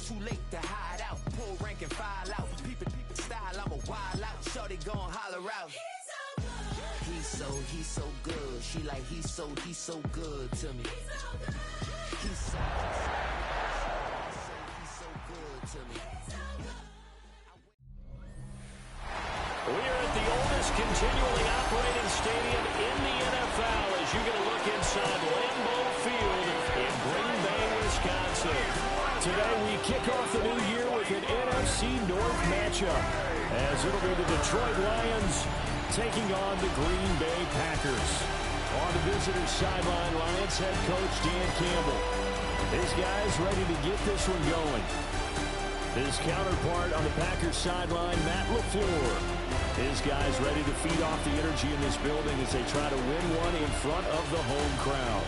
too late to hide out. Pull rank and file out. People style, I'm a wild out. Shorty gon' holler out. He's so good. She like he's so good to me. He's so good to me. We are at the oldest continually operating stadium in the NFL as you get a look inside Lambeau Field in Green Bay, Wisconsin. Today we kick off the new year with an NFC North matchup as it'll be the Detroit Lions taking on the Green Bay Packers. On the visitors' sideline, Lions head coach Dan Campbell. His guys ready to get this one going. His counterpart on the Packers sideline, Matt LaFleur. His guys ready to feed off the energy in this building as they try to win one in front of the home crowd.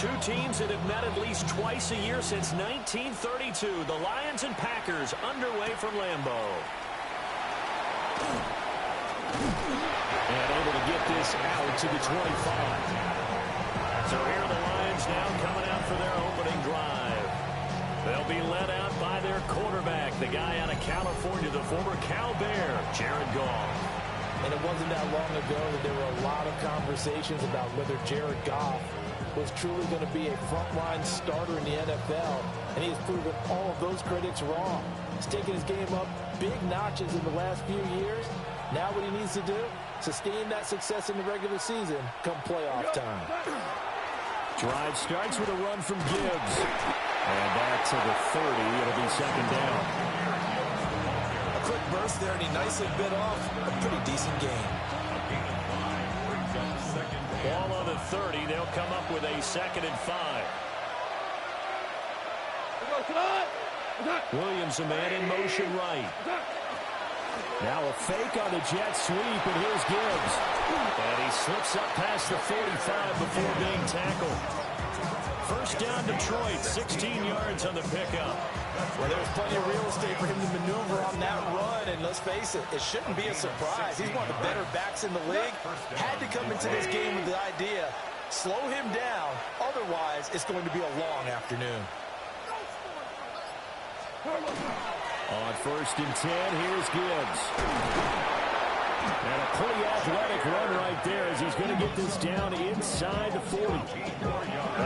Two teams that have met at least twice a year since 1932. The Lions and Packers underway from Lambeau. And able to get this out to the 25. So here are the Lions now coming out for their opening drive. They'll be led out by their quarterback, the guy out of California, the former Cal Bear, Jared Goff. And it wasn't that long ago that there were a lot of conversations about whether Jared Goff was truly going to be a frontline starter in the NFL, and he has proven all of those critics wrong. He's taken his game up big notches in the last few years. Now what he needs to do, sustain that success in the regular season come playoff time. Drive starts with a run from Gibbs. And back to the 30. It'll be second down. A quick burst there, and he nicely bit off a pretty decent gain. Ball on the 30. They'll come up with a 2nd and 5. Williams, a man in motion right. Now a fake on the jet sweep, and here's Gibbs. And he slips up past the 45 before being tackled. First down, Detroit, 16 yards on the pickup. Well, there's plenty of real estate for him to maneuver on that run, and let's face it, it shouldn't be a surprise. He's one of the better backs in the league. Had to come into this game with the idea, slow him down, otherwise it's going to be a long afternoon. On 1st and 10, here's Gibbs. And a pretty athletic run right there as he's going to get this down inside the 40.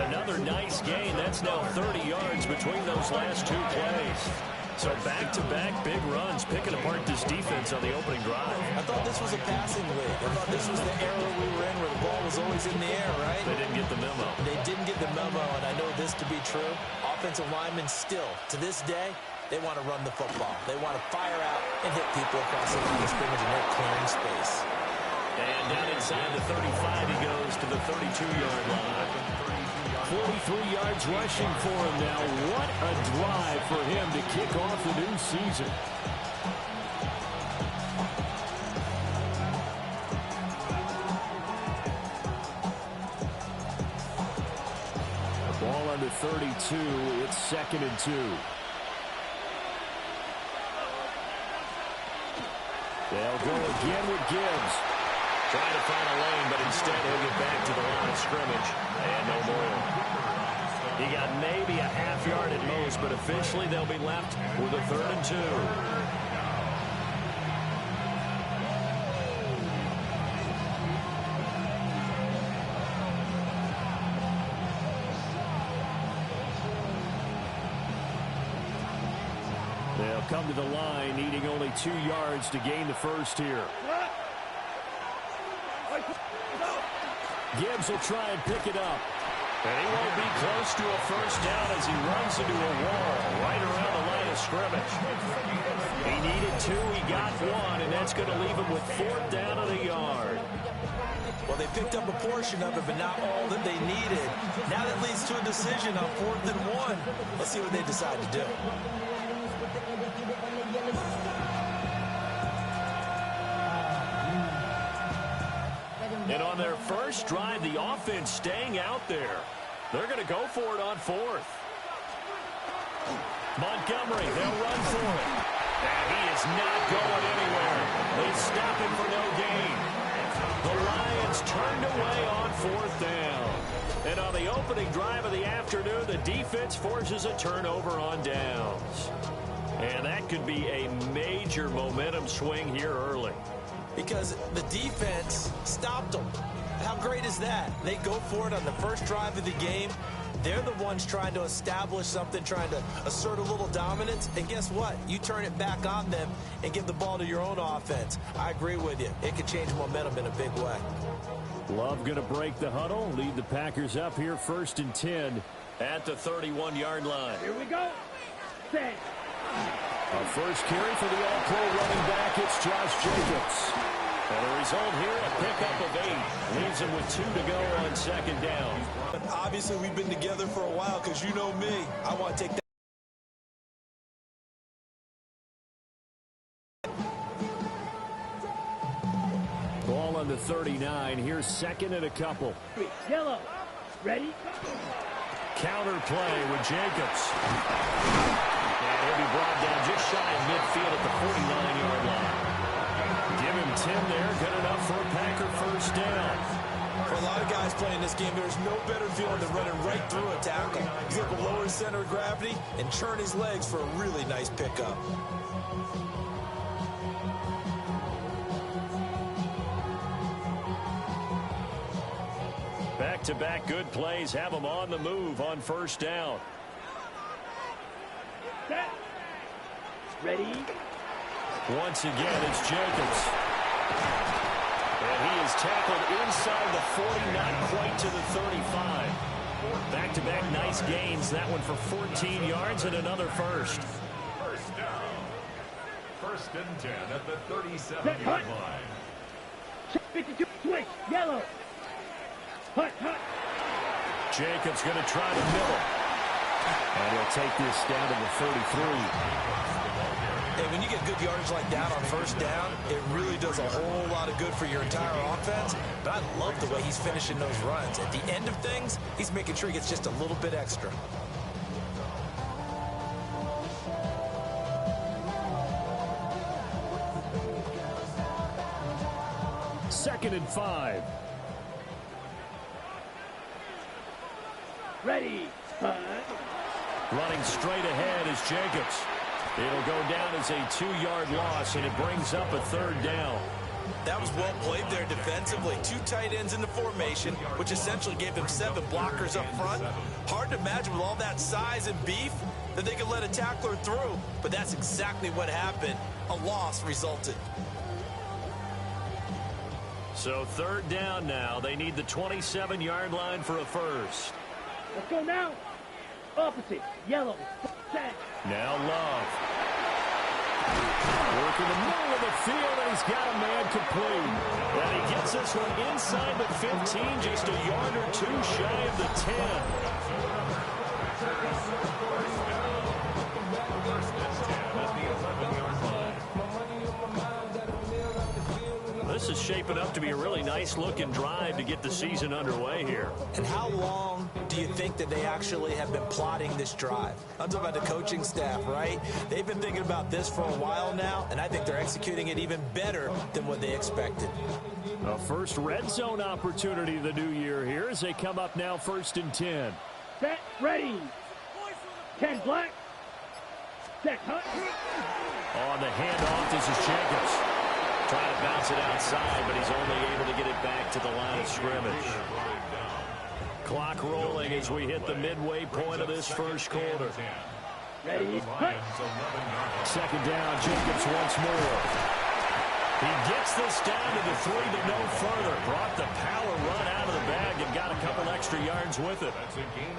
Another nice gain. That's now 30 yards between those last two plays. So back-to-back big runs, picking apart this defense on the opening drive. I thought this was a passing league. I thought this was the era we were in where the ball was always in the air, right? They didn't get the memo. They didn't get the memo, and I know this to be true. Offensive linemen still, to this day, they want to run the football. They want to fire out and hit people across the line of scrimmage, and they're clearing space. And down inside the 35, he goes to the 32-yard line. 43 yards rushing for him now. What a drive for him to kick off the new season. The ball under 32. It's 2nd and 2. They'll go again with Gibbs. Trying to find a lane, but instead he'll get back to the line of scrimmage. And no more. He got maybe a half yard at most, but officially they'll be left with a 3rd and 2. They'll come to the line, needing only 2 yards to gain the first here. Gibbs will try and pick it up. And he won't be close to a first down as he runs into a wall right around the line of scrimmage. He needed 2, he got 1, and that's going to leave him with 4th down of the yard. Well, they picked up a portion of it, but not all that they needed. Now that leads to a decision on 4th and 1. Let's see what they decide to do. And on their first drive, the offense staying out there. They're going to go for it on fourth. Montgomery, they'll run for it. And he is not going anywhere. They stop him for no gain. The Lions turned away on fourth down. And on the opening drive of the afternoon, the defense forces a turnover on downs. And that could be a major momentum swing here early. Because the defense stopped them. How great is that? They go for it on the first drive of the game. They're the ones trying to establish something, trying to assert a little dominance. And guess what? You turn it back on them and give the ball to your own offense. I agree with you. It could change momentum in a big way. Love going to break the huddle, lead the Packers up here 1st and 10 at the 31-yard line. Here we go. Set. A first carry for the all-pro running back. It's Josh Jacobs. And the result here, a pickup of 8. Leaves him with 2 to go on 2nd down. But obviously, we've been together for a while because you know me. I want to take that. Ball on the 39. Here's 2nd and a couple. Yellow. Ready? Counter play with Jacobs. And he'll be brought down just shy of midfield at the 49-yard line. Give him 10 there. Good enough for a Packer first down. For a lot of guys playing this game, there's no better feeling than running right through a tackle. He's able to lower his center of gravity and churn his legs for a really nice pickup. Back-to-back good plays have them on the move on first down. Set. Ready? Once again, it's Jacobs. And he is tackled inside the 40, not quite to the 35. Back-to-back nice gains. That one for 14 yards and another first. First down. 1st and 10 at the 37-yard line. 52 switch. Yellow. Hut, hut. Jacobs going to try to middle. And he'll take this down to the 33. Hey, when you get good yardage like that on first down, it really does a whole lot of good for your entire offense. But I love the way he's finishing those runs. At the end of things, he's making sure he gets just a little bit extra. Second and 5. Ready. Hut. Running straight ahead is Jacobs. It'll go down as a 2-yard loss, and it brings up a 3rd down. That was well played there defensively. 2 tight ends in the formation, which essentially gave them 7 blockers up front. Hard to imagine with all that size and beef that they could let a tackler through. But that's exactly what happened. A loss resulted. So 3rd down now. They need the 27-yard line for a first. Let's go now. Opposite. Yellow. Set. Now Love. Working the middle of the field, and he's got a man complete. And he gets this one inside the 15, just a yard or 2 shy of the 10. This is shaping up to be a really nice-looking drive to get the season underway here. And how long do you think that they actually have been plotting this drive? I'm talking about the coaching staff, right? They've been thinking about this for a while now, and I think they're executing it even better than what they expected. A first red zone opportunity the new year here as they come up now 1st and 10. Set. Ready. 10 black. Set. Hut. On the handoff, this is Jacobs. Trying to bounce it outside, but he's only able to get it back to the line of scrimmage. Clock rolling as we hit the midway point of this first quarter. Ready. Hut. 2nd down, Jacobs once more. He gets this down to the 3 but no further. Brought the power run out of the bag and got a couple extra yards with it.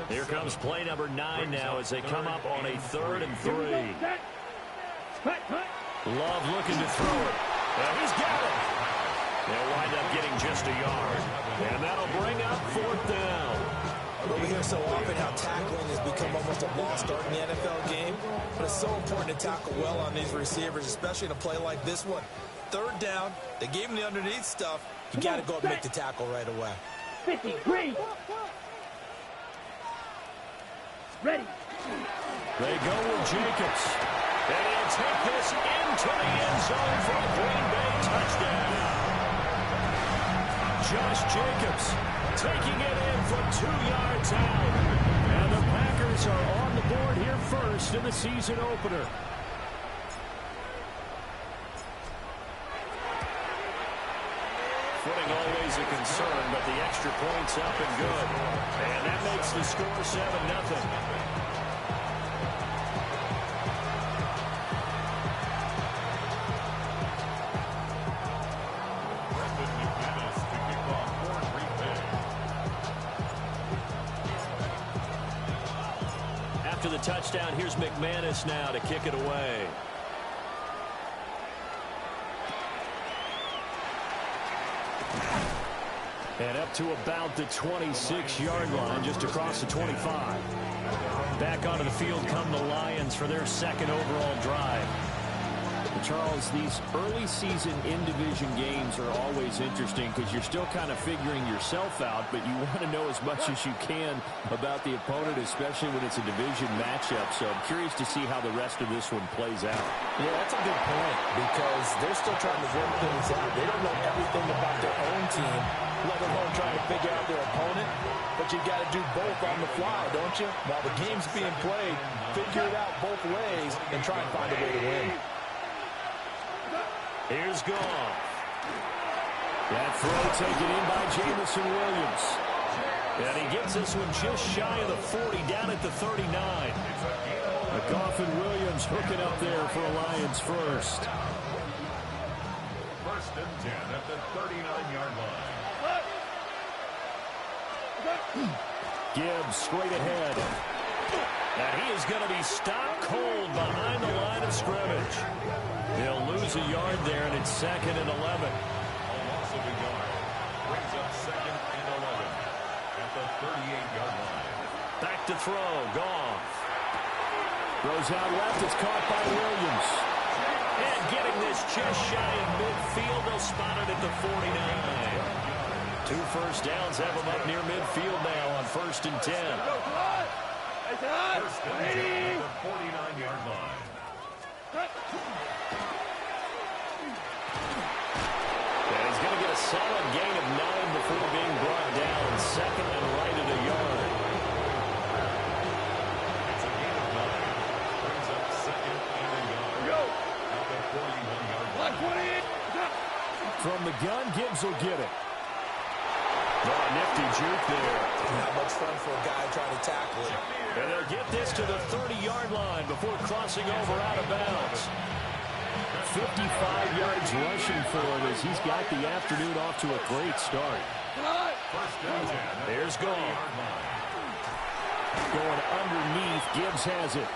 Here comes play number 9 now as they come up on a 3rd and 3. Set. Hut, hut. Love looking to throw it. And he's got it. They'll wind up getting just a yard. And that'll bring up 4th down. Well, we hear so often how tackling has become almost a lost art in the NFL game. But it's so important to tackle well on these receivers, especially in a play like this one. 3rd down, they gave him the underneath stuff. You got to go and make the tackle right away. 53. Ready. They go with Jacobs. And he'll take this into the end zone for a Green Bay touchdown. Josh Jacobs taking it in from 2 yards out. And the Packers are on the board here first in the season opener. Footing always a concern, but the extra point's up and good. And that makes the score 7-0. After the touchdown, here's McManus now to kick it away. And up to about the 26-yard line, just across the 25. Back onto the field come the Lions for their second overall drive. Charles, these early season in-division games are always interesting because you're still kind of figuring yourself out, but you want to know as much as you can about the opponent, especially when it's a division matchup. So I'm curious to see how the rest of this one plays out. Yeah, that's a good point because they're still trying to work things out. They don't know everything about their own team, let alone trying to figure out their opponent. But you got to do both on the fly, don't you? While the game's being played, figure it out both ways and try and find a way to win. Here's Goff. That throw taken in by Jamison Williams. And he gets this one just shy of the 40, down at the 39. Goff and Williams hooking up there for a Lions first. First and 10 at the 39-yard line. Gibbs straight ahead. And he is going to be stopped cold behind the line of scrimmage. They'll lose a yard there, and it's 2nd and 11. A loss of a yard. Brings up 2nd and 11 at the 38-yard line. Back to throw. Goff. Throws out left. It's caught by Williams. And getting this just shy of midfield. They'll spot it at the 49. 2 first downs have them up near midfield now on 1st and 10. First and 10 at the 49-yard line. And he's going to get a solid gain of 9 before being brought down. 2nd and right at a yard. It's a gain of 9. Brings up 2nd and a yard. At the 41-yard line. From the gun, Gibbs will get it. Oh, nifty juke there. Not much fun for a guy trying to tackle it. And they'll get this to the 30-yard line before crossing over out of bounds. 55 yards rushing for him as he's got the afternoon off to a great start. First and 10. There's Goff. Going underneath. Gibbs has it.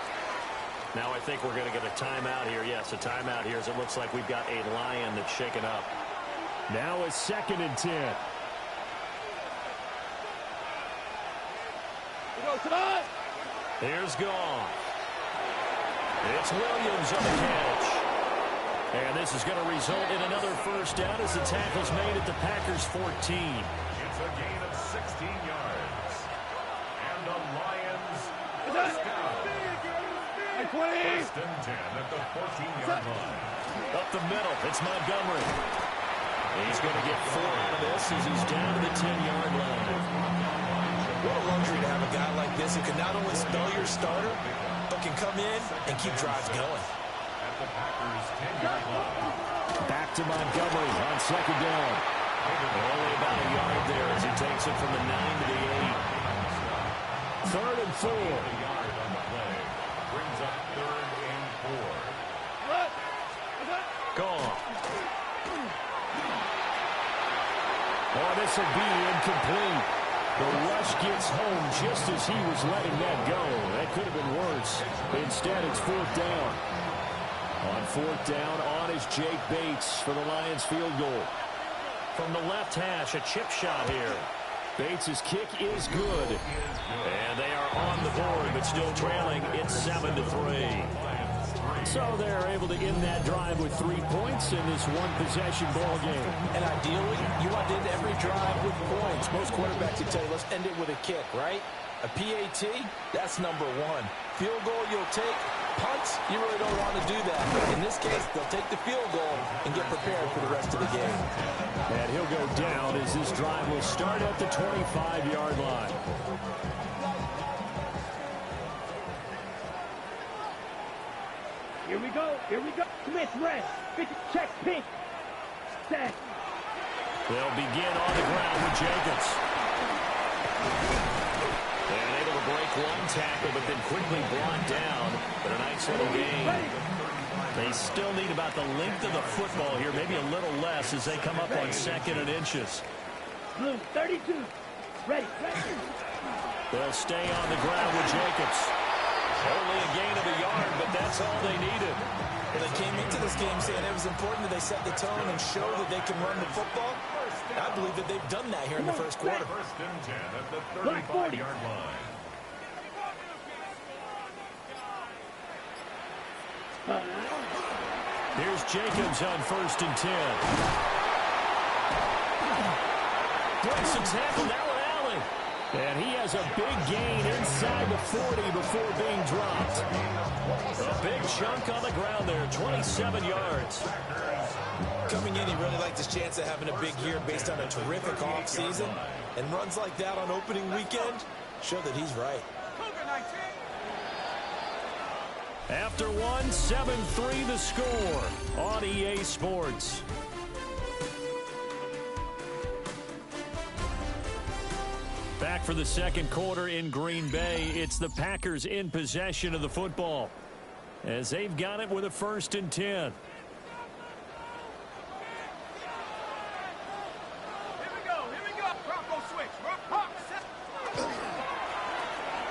Now I think we're going to get a timeout here. Yes, a timeout here as it looks like we've got a Lion that's shaken up. Now it's 2nd and 10. Here's Goff. It's Williams on the catch. And this is going to result in another first down as the tackle's made at the Packers' 14. It's a gain of 16 yards. And the Lions first down. First and 10 at the 14-yard line. Up the middle, it's Montgomery. He's going to get 4 out of this as he's down to the 10-yard line. What a luxury to have a guy like this who can not only spell your starter, but can come in and keep drives going. At the Packers' 10-yard line. Back to Montgomery on 2nd down. Only about a yard there as he takes it from the 9 to the 8. 3rd and 4. A yard on the play. Brings up 3rd and 4. Gone. Oh, this will be incomplete. The rush gets home just as he was letting that go. That could have been worse. Instead, it's 4th down. On 4th down, on is Jake Bates for the Lions field goal. From the left hash, a chip shot here. Bates' kick is good. And they are on the board, but still trailing. It's 7-3. So they're able to end that drive with 3 points in this one-possession ball game. And ideally, you want to end every drive with points. Most quarterbacks would tell you, let's end it with a kick, right? A PAT, that's number one. Field goal you'll take. Punts, you really don't want to do that. In this case, they'll take the field goal and get prepared for the rest of the game. And he'll go down as this drive will start at the 25-yard line. Here we go. Here we go. Smith, rest. Check, pink. Set. They'll begin on the ground with Jacobs. And able to break one tackle, but then quickly brought down. But a nice little gain. They still need about the length of the football here, maybe a little less as they come up on 2nd and inches. Blue, 32. Ready. They'll stay on the ground with Jacobs. Only a gain of a yard, but that's all they needed. Well, they came into this game saying it was important that they set the tone and show that they can run the football. I believe that they've done that here in the first quarter. First and 10 at the 35-yard line. Here's Jacobs on 1st and 10. Breaks a tackle now with Allen. And he has a big gain inside the 40 before being dropped. A big chunk on the ground there, 27 yards. Coming in, he really liked his chance of having a big year based on a terrific offseason. And runs like that on opening weekend show that he's right. After one, 7-3 the score on EA Sports. Back for the second quarter in Green Bay. It's the Packers in possession of the football as they've got it with a 1st and 10. Here we go. Bronco switch.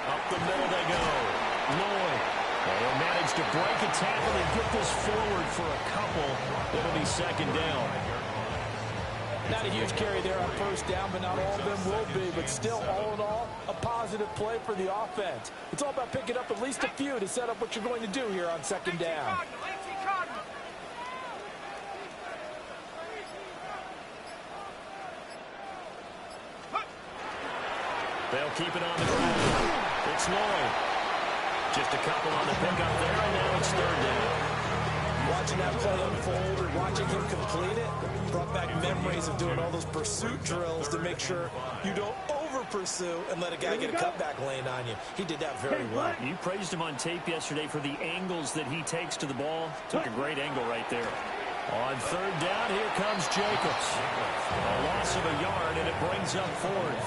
Up the middle they go. Lloyd. They'll manage to break a tackle and get this forward for a couple. It'll be 2nd down. Not a huge carry there on 1st down, but not all of them will be. But still, all in all, a positive play for the offense. It's all about picking up at least a few to set up what you're going to do here on 2nd down. They'll keep it on the ground. It's Lloyd. Just a couple on the pickup there, and now it's 3rd down. Watching that play unfold or watching him complete it brought back memories of doing all those pursuit drills to make sure you don't over-pursue and let a guy get a cutback lane on you. He did that very well. You praised him on tape yesterday for the angles that he takes to the ball. Took a great angle right there. On 3rd down, here comes Jacobs. A loss of a yard, and it brings up 4th.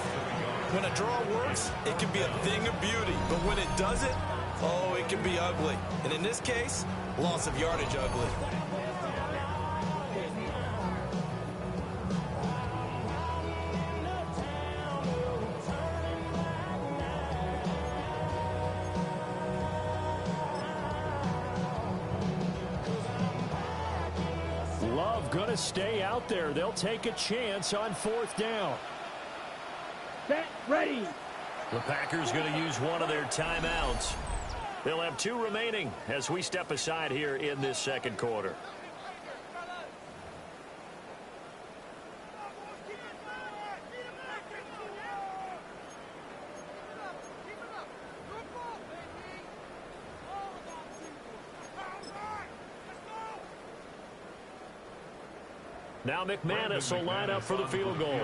When a draw works, it can be a thing of beauty. But when it doesn't, oh, it can be ugly. And in this case, loss of yardage ugly. Love gonna stay out there. They'll take a chance on 4th down. Set, ready. The Packers going to use one of their timeouts. They'll have 2 remaining as we step aside here in this second quarter. Now McManus will line up for the field goal.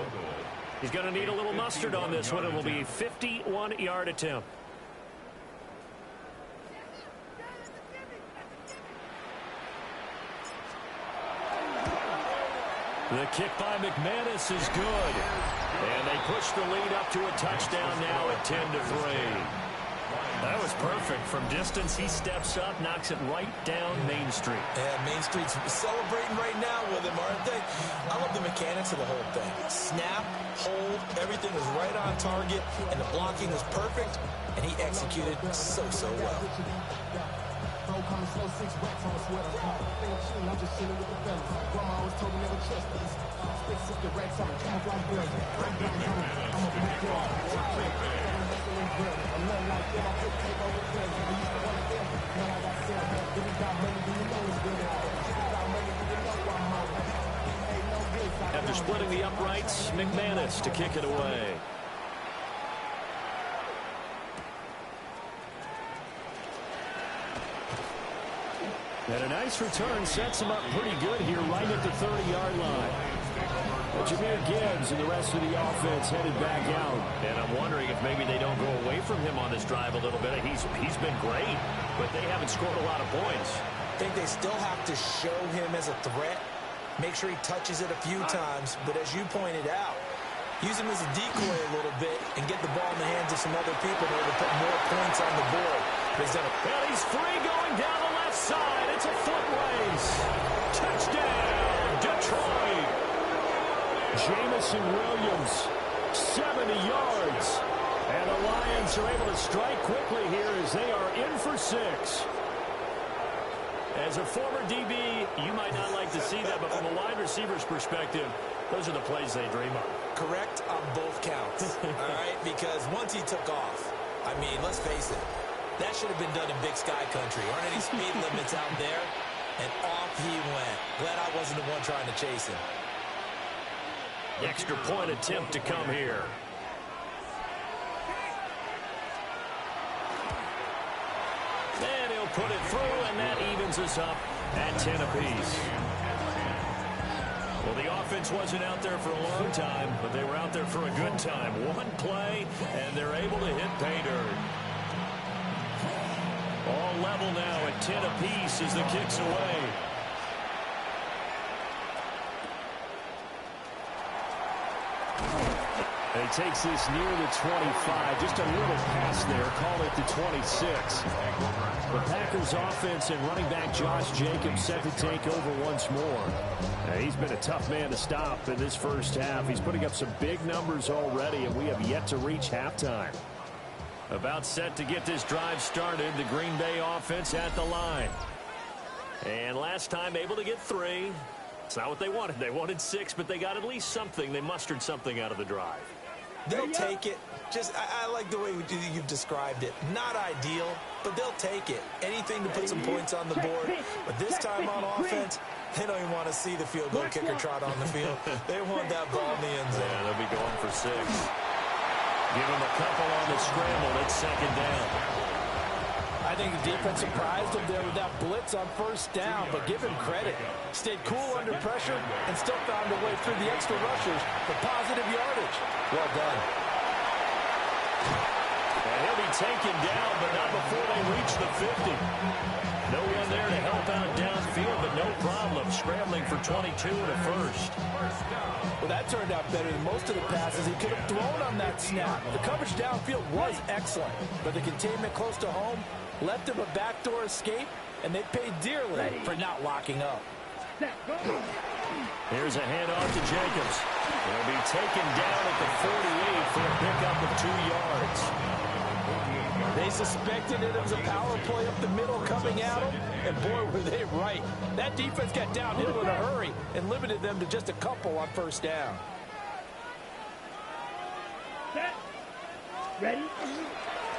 He's going to need a little mustard on this one. It will be a 51-yard attempt. The kick by McManus is good. And they push the lead up to a touchdown now at 10-3. That was perfect. From distance, he steps up, knocks it right down Main Street. Yeah, Main Street's celebrating right now with him, aren't they? I love the mechanics of the whole thing. Snap, hold, everything was right on target, and the blocking was perfect, and he executed so well. After splitting the uprights, McManus to kick it away. And a nice return sets him up pretty good here right at the 30-yard line. Jameer Gibbs and the rest of the offense headed back out. And I'm wondering if maybe they don't go away from him on this drive a little bit. He's been great, but they haven't scored a lot of points. I think they still have to show him as a threat. Make sure he touches it a few times. But as you pointed out, use him as a decoy a little bit and get the ball in the hands of some other people in order to put more points on the board. Well, he's free going down the left side. It's a foot race. Touchdown, Detroit. Jamison Williams, 70 yards. And the Lions are able to strike quickly here as they are in for 6. As a former DB, you might not like to see that, but from a wide receiver's perspective, those are the plays they dream of. Correct on both counts, all right? Because once he took off, I mean, let's face it, that should have been done in Big Sky Country. Aren't any speed limits out there? And off he went. Glad I wasn't the one trying to chase him. Extra point attempt to come here. And he'll put it through, and that evens us up at 10 apiece. Well, the offense wasn't out there for a long time, but they were out there for a good time. One play, and they're able to hit pay dirt. All level now at 10 apiece as the kick's away. And he takes this near the 25. Just a little pass there. Call it the 26. The Packers offense and running back Josh Jacobs set to take over once more. He's been a tough man to stop in this first half. He's putting up some big numbers already, and we have yet to reach halftime. About set to get this drive started. The Green Bay offense at the line. And last time able to get 3. It's not what they wanted. They wanted 6, but they got at least something. They mustered something out of the drive. They'll take it. Just, I like the way you've described it. Not ideal, but they'll take it. Anything to put some points on the board. But this time on offense, they don't even want to see the field goal kicker trot on the field. They want that ball in the end zone. Yeah, they'll be going for 6. Give them a couple on the scramble. It's second down. I think the defense surprised him there with that blitz on first down, but give him credit. Stayed cool under pressure and still found a way through the extra rushers for positive yardage. Well done. And he'll be taken down, but not before they reach the 50. No one there to help out downfield, but no problem. Scrambling for 22 and a first. Well, that turned out better than most of the passes he could have thrown on that snap. The coverage downfield was excellent, but the containment close to home left him a backdoor escape, and they paid dearly for not locking up. Here's a handoff to Jacobs. He'll be taken down at the 48 for a pickup of 2 yards. They suspected it was a power play up the middle coming at them, and boy, were they right. That defense got downhill in a hurry and limited them to just a couple on first down. Set. Ready?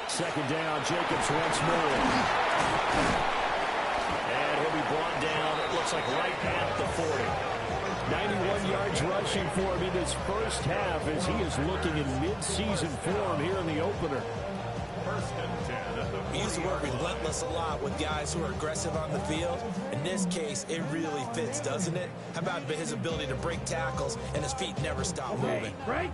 Second down, Jacobs once more. And he'll be brought down, it looks like right at the 40. 91 yards rushing for him in his first half as he is looking in mid-season form here in the opener. We used the word relentless a lot with guys who are aggressive on the field. In this case, it really fits, doesn't it? How about his ability to break tackles and his feet never stop moving? Right?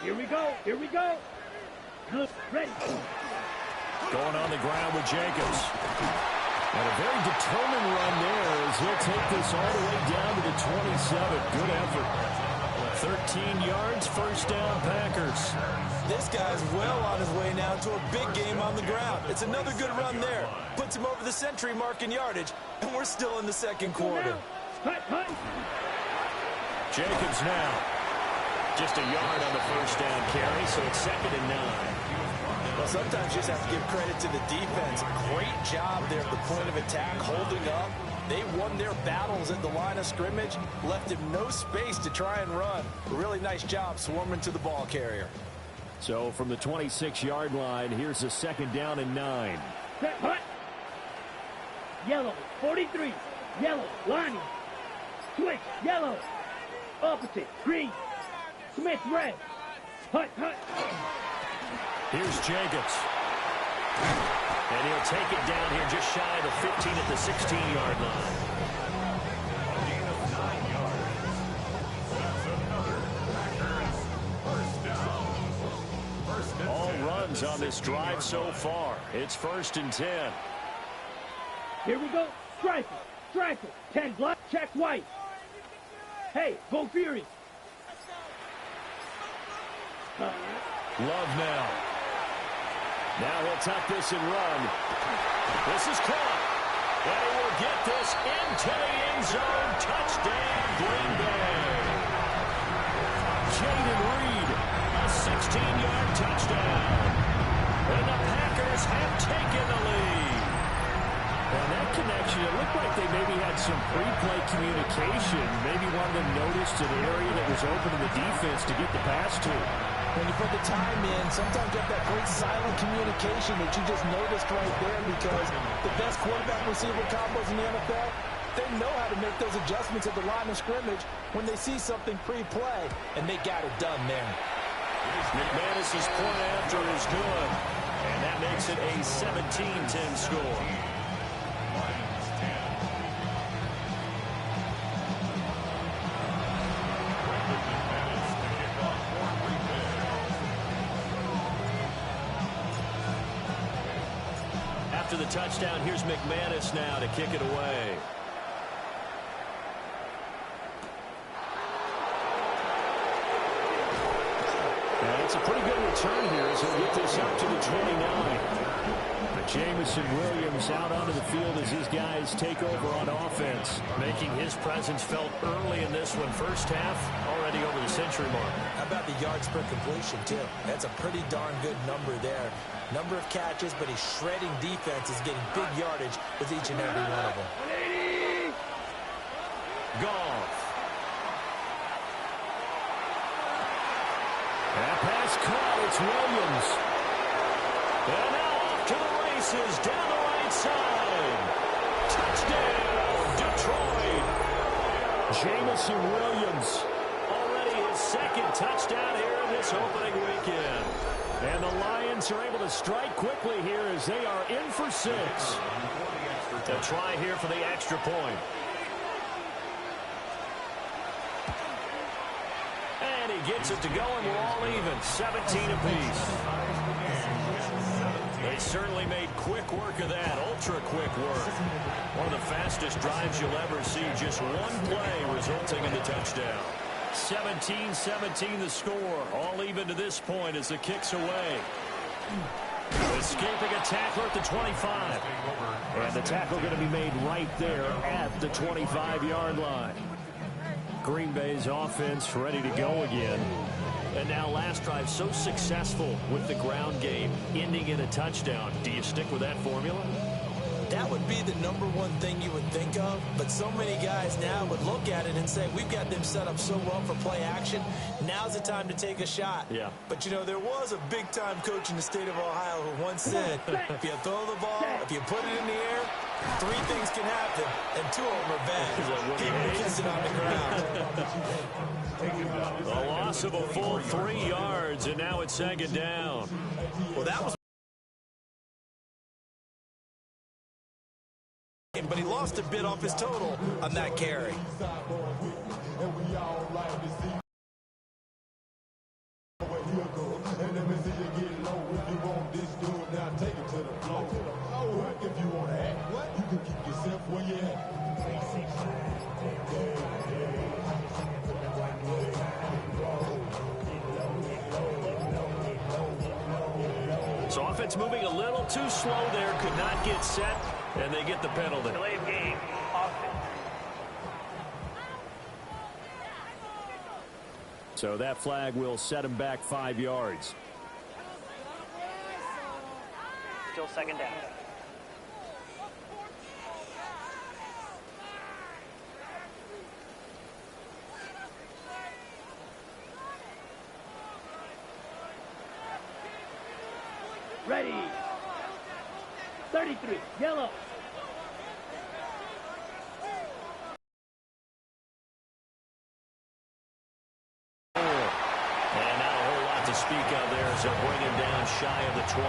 Here we go. Here we go. Good. Ready. Going on the ground with Jacobs. And a very determined run there as he'll take this all the way down to the 27. Good effort. 13 yards, first down, Packers. This guy's well on his way now to a big game on the ground. It's another good run there. Puts him over the century mark in yardage, and we're still in the second quarter. Jacobs now. Just a yard on the first down carry, so it's 2nd and 9. Well, sometimes you just have to give credit to the defense. Great job there at the point of attack, holding up. They won their battles at the line of scrimmage, left him no space to try and run. A really nice job swarming to the ball carrier. So from the 26-yard line, here's a 2nd down and 9. Set. Hut. Yellow. 43. Yellow. Lining. Switch. Yellow. Opposite. Green. Smith. Red. Hut. Here's Jacobs. And he'll take it down here just shy of the 15 at the 16-yard line. A gain of 9 yards. That's another Packers first down. First and All 10 runs on this drive so far. It's 1st and 10. Here we go. Striker. Striker. 10 black. Check white. Hey, go Fury. Love now. Now he'll tuck this and run. This is caught. And he will get this into the end zone. Touchdown, Green Bay. Jaden Reed, a 16-yard touchdown. And the Packers have taken the lead. And that connection, it looked like they maybe had some pre-play communication. Maybe one of them noticed an area that was open in the defense to get the pass to. When you put the time in, sometimes you have that great silent communication that you just noticed right there, because the best quarterback-receiver combos in the NFL, they know how to make those adjustments at the line of scrimmage when they see something pre-play, and they got it done there. McManus's point after is good, and that makes it a 17-10 score. Lions 10. Brandon McManus to kick off for Green Bay. After the touchdown, here's McManus now to kick it away. And it's a pretty good return here as he'll get this up to the 29. But Jamison Williams out onto the field as his guys take over on offense, making his presence felt early in this one. First half, already over the century mark. How about the yards per completion, too? That's a pretty darn good number there. Number of catches, but he's shredding defenses, getting big yardage with each and every one of them. Goff. That pass caught. It's Williams. And now off to the races down the right side. Touchdown, Detroit. Jamison Williams. Already his second touchdown here in this opening weekend. And the Lions are able to strike quickly here as they are in for 6. To try here for the extra point. And he gets it to go, and we're all even. 17 apiece. They certainly made quick work of that. Ultra-quick work. One of the fastest drives you'll ever see. Just one play resulting in the touchdown. 17-17 the score. All even to this point as the kick's away. Escaping a tackler at the 25. And the tackle going to be made right there at the 25-yard line. Green Bay's offense ready to go again. And now last drive so successful with the ground game, ending in a touchdown. Do you stick with that formula? That would be the number one thing you would think of, but so many guys now would look at it and say, we've got them set up so well for play action. Now's the time to take a shot. Yeah. But, you know, there was a big-time coach in the state of Ohio who once said, if you throw the ball, if you put it in the air, 3 things can happen, and 2 of them are bad. People kiss it on the ground. A loss of a full 3 yards, and now it's 2nd down. Well, that was... But he lost a bit off his total on that carry. So offense moving a little too slow there, could not get set, and they get the penalty. Delay of game. Offense. So that flag will set him back 5 yards. Still 2nd down. Ready. 33. Yellow. And not a whole lot to speak of there as they'll bring him down shy of the 20.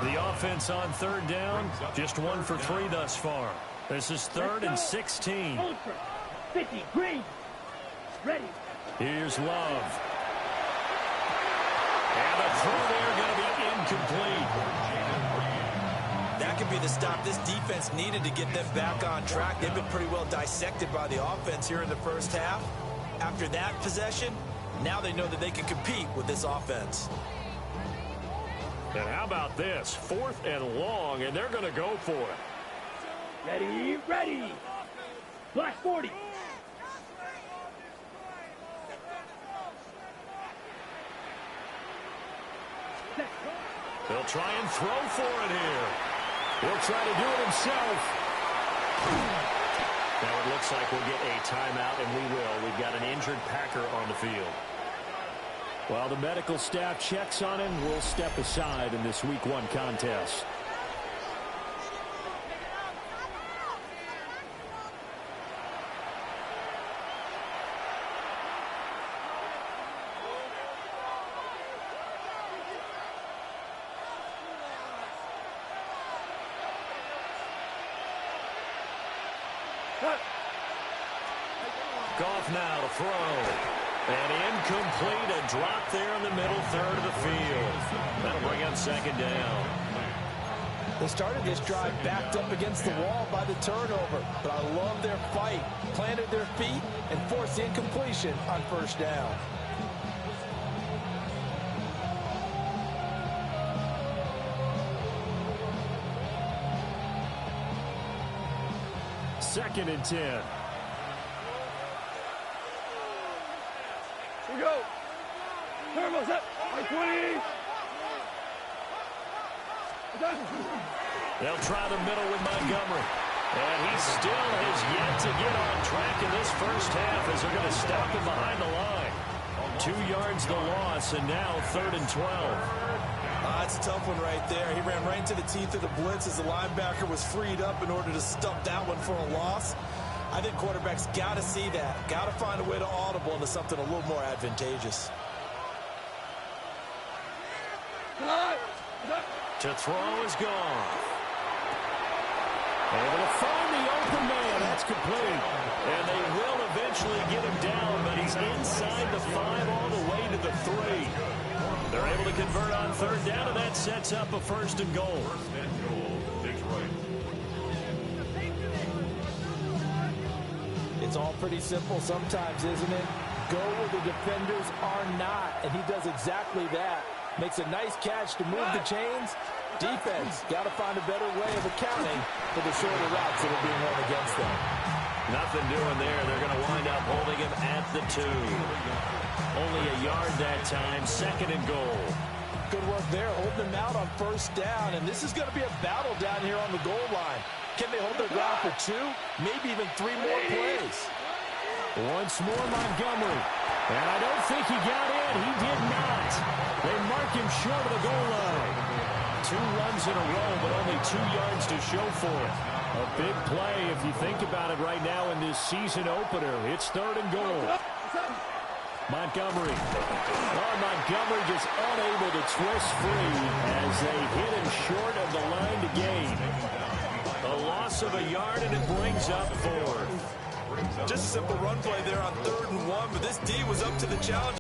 The offense on third down, just 1 for 3 thus far. This is 3rd and 16. Ultra. 50, green. Ready. Here's Love. And the throw there going to be incomplete. That could be the stop this defense needed to get them back on track. They've been pretty well dissected by the offense here in the first half. After that possession, now they know that they can compete with this offense. And how about this? 4th and long, and they're going to go for it. Ready, ready. Black 40. He'll try and throw for it here. He'll try to do it himself. Now it looks like we'll get a timeout, and we will. We've got an injured Packer on the field. While the medical staff checks on him, we'll step aside in this Week 1 contest. Goff now to throw. And incomplete, a drop there in the middle third of the field. That'll bring up 2nd down. They started this drive backed up against the wall by the turnover, but I love their fight. Planted their feet and forced the incompletion on 1st down. Second and 10. Here we go. Turbos up. 20. They'll try the middle with Montgomery. And he still has yet to get on track in this first half as they're going to stop him behind the line. 2 yards the loss, and now 3rd and 12. That's a tough one right there. He ran right into the teeth of the blitz as the linebacker was freed up in order to stump that one for a loss. I think quarterbacks got to see that. Got to find a way to audible into something a little more advantageous. To throw is gone. Able to find the open man. That's complete. And they will eventually get him down, but he's inside the 5 all the way to the 3. They're able to convert on 3rd down, and that sets up a 1st and goal. Detroit. It's all pretty simple sometimes, isn't it? Go where the defenders are not, and he does exactly that. Makes a nice catch to move the chains. Defense got to find a better way of accounting for the shorter routes that are being run against them. Nothing doing there. They're going to wind up holding him at the 2. Only a yard that time. 2nd and goal. Good work there, holding them out on 1st down, and this is going to be a battle down here on the goal line. Can they hold their ground for 2, maybe even 3 more plays? Once more Montgomery. And I don't think he got in. He did not. They mark him short of the goal line. 2 runs in a row, but only 2 yards to show for it. A big play if you think about it right now in this season opener. It's 3rd and goal. Montgomery. Oh, Montgomery just unable to twist free as they hit him short of the line to gain. A loss of a yard, and it brings up 4th. Just a simple run play there on 3rd and 1, but this D was up to the challenge.